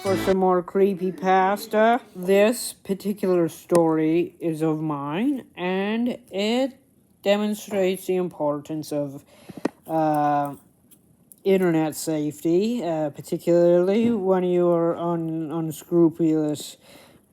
for some more creepypasta. This particular story is of mine, and it demonstrates the importance of internet safety, particularly when you are on an unscrupulous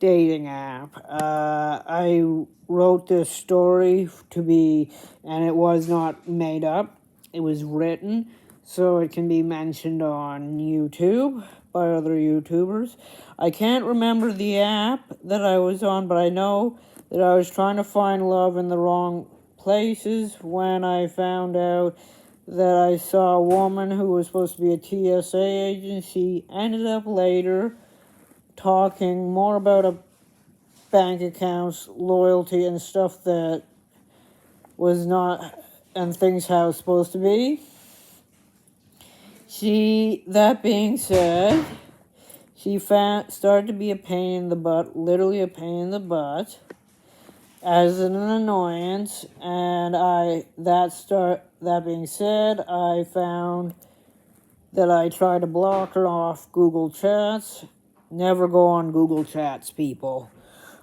dating app. I wrote this story and it was not made up, it was written, so it can be mentioned on YouTube by other YouTubers. I can't remember the app that I was on, but I know that I was trying to find love in the wrong places when I found out that I saw a woman who was supposed to be a TSA agent. She ended up later talking more about a bank accounts, loyalty, and stuff that was not, and things how it's supposed to be. That being said, she started to be a pain in the butt, literally a pain in the butt, as an annoyance, and that being said, I found that I tried to block her off Google Chats. Never go on Google Chats, people.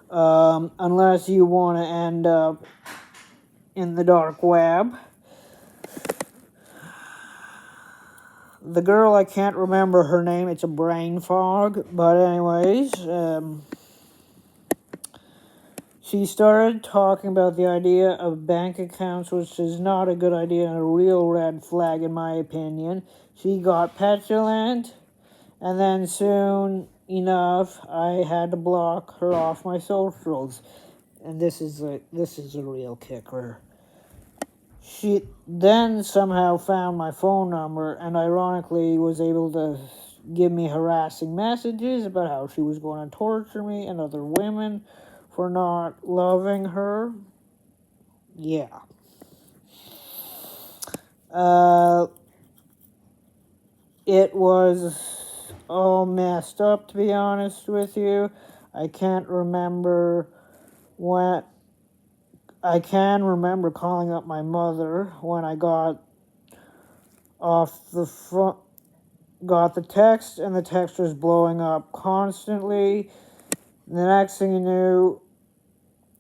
Unless you want to end up in the dark web. The girl, I can't remember her name. It's a brain fog. But anyways, she started talking about the idea of bank accounts, which is not a good idea and a real red flag in my opinion. She got petulant, and then soon enough, I had to block her off my socials. And this is a real kicker. She then somehow found my phone number and ironically was able to give me harassing messages about how she was going to torture me and other women for not loving her. Yeah. It was all messed up, to be honest with you. I can't remember when. I can remember calling up my mother when I got the text, and the text was blowing up constantly. The next thing you knew,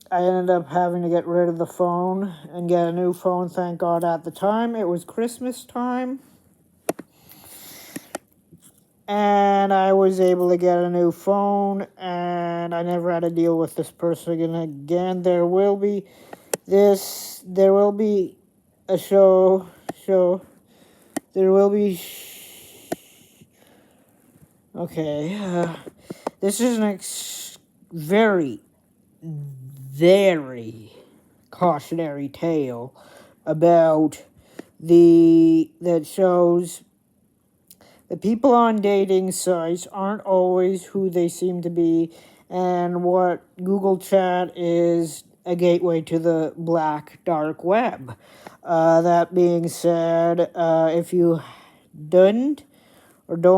I ended up having to get rid of the phone and get a new phone. Thank God at the time it was Christmas time. And I was able to get a new phone, and I never had to deal with this person again. There will be a show. There will be. Okay. This is an very, very cautionary tale about that shows the people on dating sites aren't always who they seem to be, and what Google Chat is a gateway to the black dark web. That being said, if you don't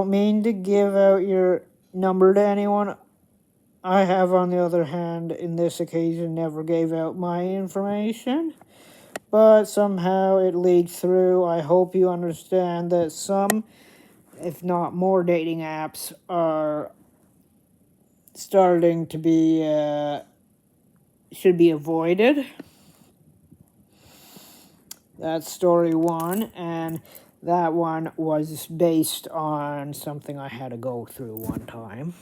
mean to give out your number to anyone, I have, on the other hand, in this occasion, never gave out my information. But somehow it leaked through. I hope you understand that some, if not more, dating apps are starting to be, should be avoided. That's story one, and that one was based on something I had to go through one time.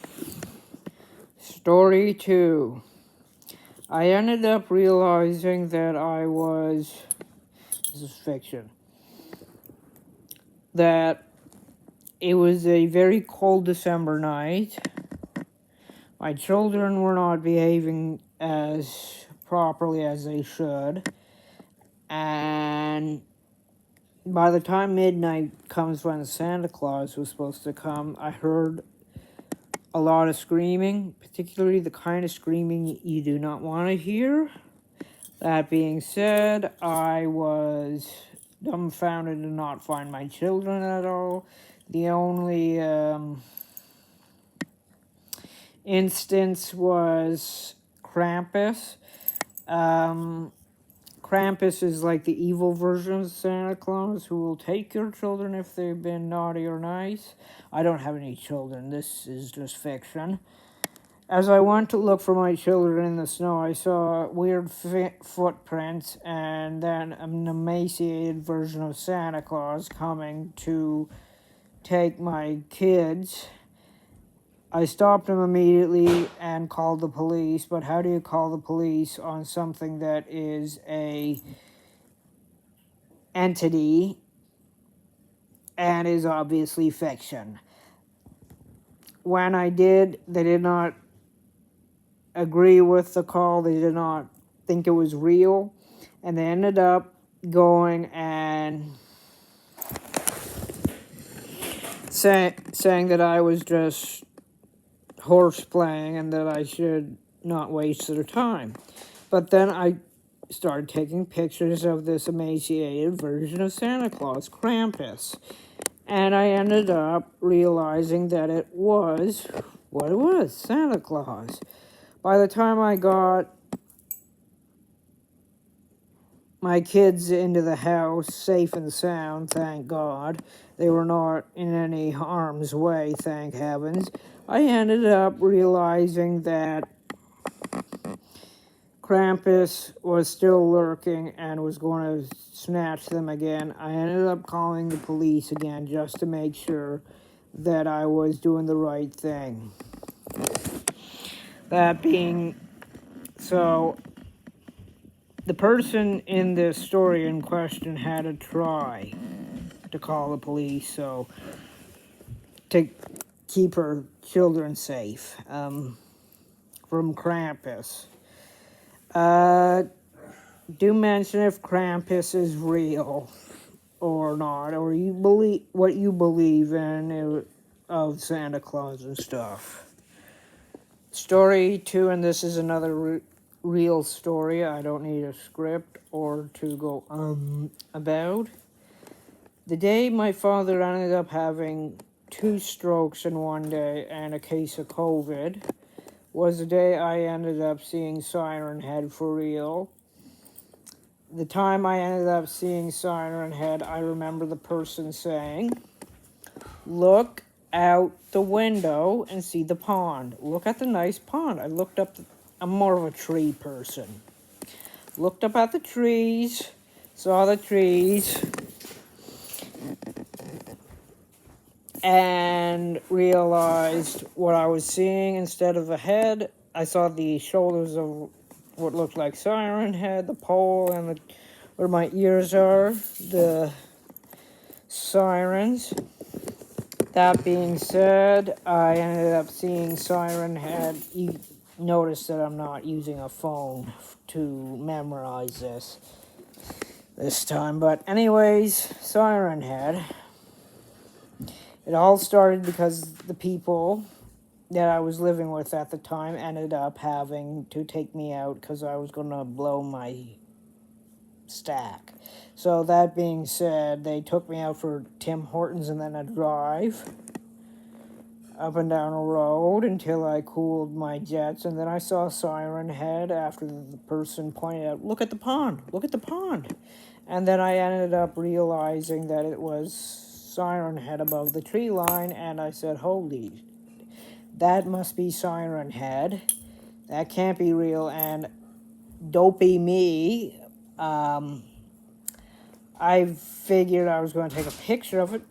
Story two. I ended up realizing that this is fiction, that it was a very cold December night. My children were not behaving as properly as they should. And by the time midnight comes when Santa Claus was supposed to come, I heard a lot of screaming, particularly the kind of screaming you do not want to hear. That being said, I was dumbfounded to not find my children at all. The only instance was Krampus. Krampus Krampus is like the evil version of Santa Claus who will take your children if they've been naughty or nice. I don't have any children. This is just fiction. As I went to look for my children in the snow, I saw weird footprints and then an emaciated version of Santa Claus coming to take my kids. I stopped him immediately and called the police, but how do you call the police on something that is a entity and is obviously fiction? When I did, they did not agree with the call. They did not think it was real, and they ended up going and saying that I was just horseplaying and that I should not waste their time. But then I started taking pictures of this emaciated version of Santa Claus, Krampus, and I ended up realizing that it was what it was, Santa Claus. By the time I got my kids into the house safe and sound, thank God, they were not in any harm's way, thank heavens, I ended up realizing that Krampus was still lurking and was going to snatch them again. I ended up calling the police again just to make sure that I was doing the right thing. That being so, the person in this story in question had to try to call the police so to keep her children safe from Krampus. Do mention if Krampus is real or not, or you believe what you believe in of Santa Claus and stuff. Story 2, and this is another real story. I don't need a script or to go about. The day my father ended up having 2 strokes in one day and a case of COVID was the day I ended up seeing Siren Head for real. The time I ended up seeing Siren Head, I remember the person saying, "Look out the window and see the pond. Look at the nice pond." I looked up, I'm more of a tree person. Looked up at the trees, saw the trees, and realized what I was seeing. Instead of a head, I saw the shoulders of what looked like Siren Head, the pole, and where my ears are, the sirens. That being said, I ended up seeing Siren Head. You notice that I'm not using a phone to memorize this time. But anyways, Siren Head. It all started because the people that I was living with at the time ended up having to take me out because I was going to blow my stack. So that being said, they took me out for Tim Hortons and then a drive up and down a road until I cooled my jets, and then I saw Siren Head after the person pointed out, "Look at the pond, look at the pond." And then I ended up realizing that it was Siren Head above the tree line, and I said, "Holy, that must be Siren Head. That can't be real." And dopey me, I figured I was going to take a picture of it.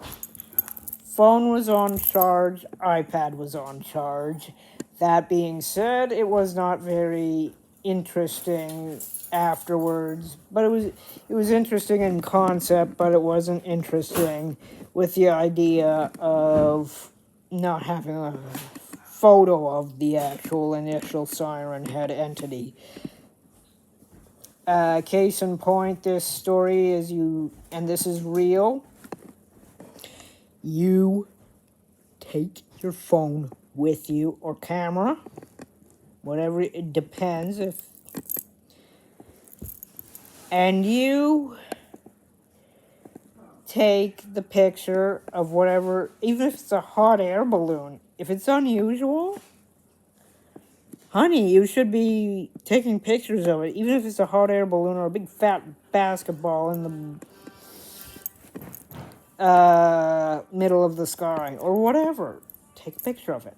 Phone was on charge, iPad was on charge. That being said, it was not very interesting afterwards, but it was interesting in concept, but it wasn't interesting with the idea of not having a photo of the actual initial Siren Head entity. Case in point, this story is and this is real. You take your phone with you or camera, whatever, it depends and you take the picture of whatever, even if it's a hot air balloon. If it's unusual, Honey, you should be taking pictures of it, even if it's a hot air balloon or a big fat basketball in the middle of the sky or whatever. Take a picture of it.